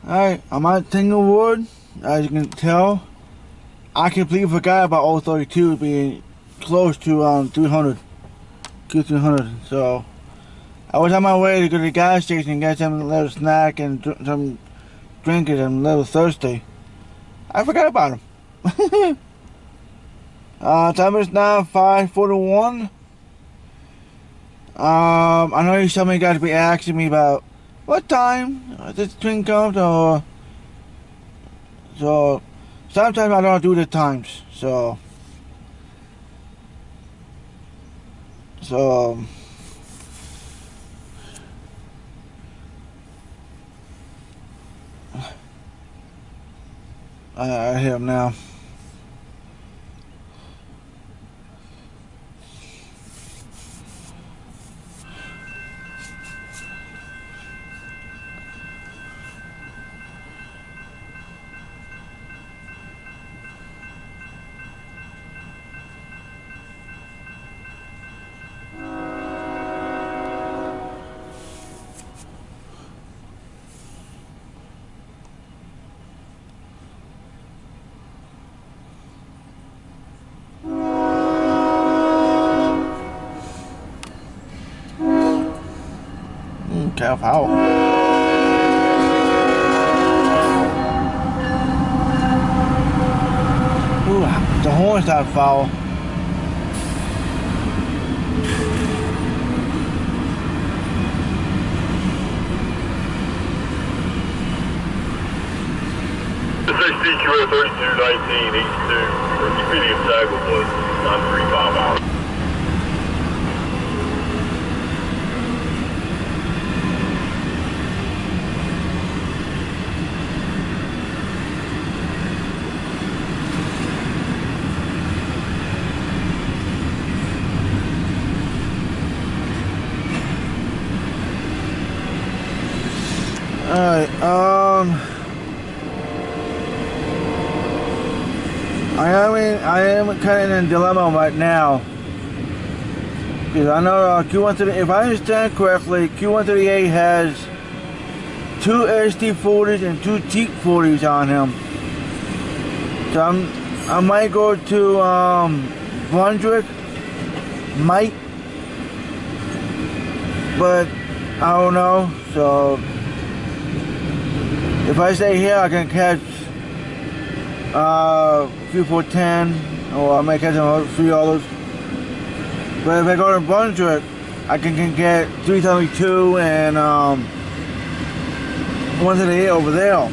Alright, I'm at Tanglewood. As you can tell, I completely forgot about 032 being close to 300. Q300. So, I was on my way to go to the gas station and get some little snack and some drink and I'm a little thirsty. I forgot about him. Time is now 5:41. I know some of you guys be asking me about what time this train comes, or so sometimes I don't do the times, so I hear him now. Kind of foul. Ooh, the horn's not foul. CSX Q032-19 Intermodal, Tanglewood, 935 hours. Alright, I am kind of in a dilemma right now, because I know Q138, if I understand correctly, Q138 has 2 SD40s and 2 T40s on him. So I might go to Brunswick, might, but I don't know. So if I stay here, I can catch Q410, or I might catch them $3. But if I go to Brunswick, I can get 372 and 138 over there.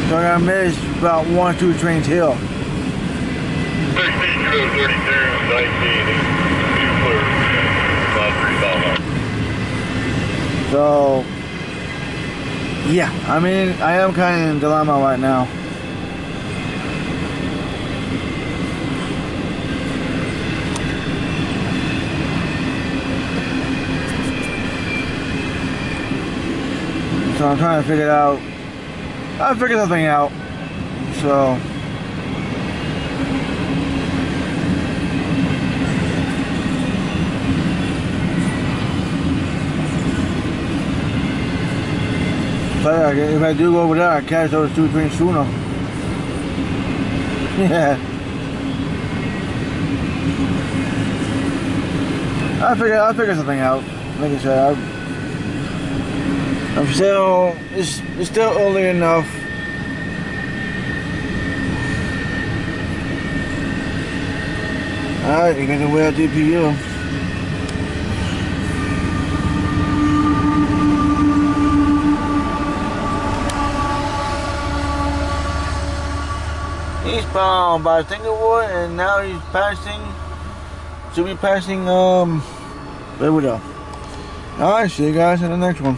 So I'm gonna miss about 1 or 2 trains here. So yeah, I mean, I am kind of in a dilemma right now. So I'm trying to figure it out. I'll figure something out. So if I do go over there, I catch those 2 trains sooner. Yeah. I'll figure something out. Like I said, I'm still, it's still early enough. Alright, you're gonna wear a DPU. Eastbound by Tanglewood, and now he's passing, should be passing, there we go. Alright, see you guys in the next one.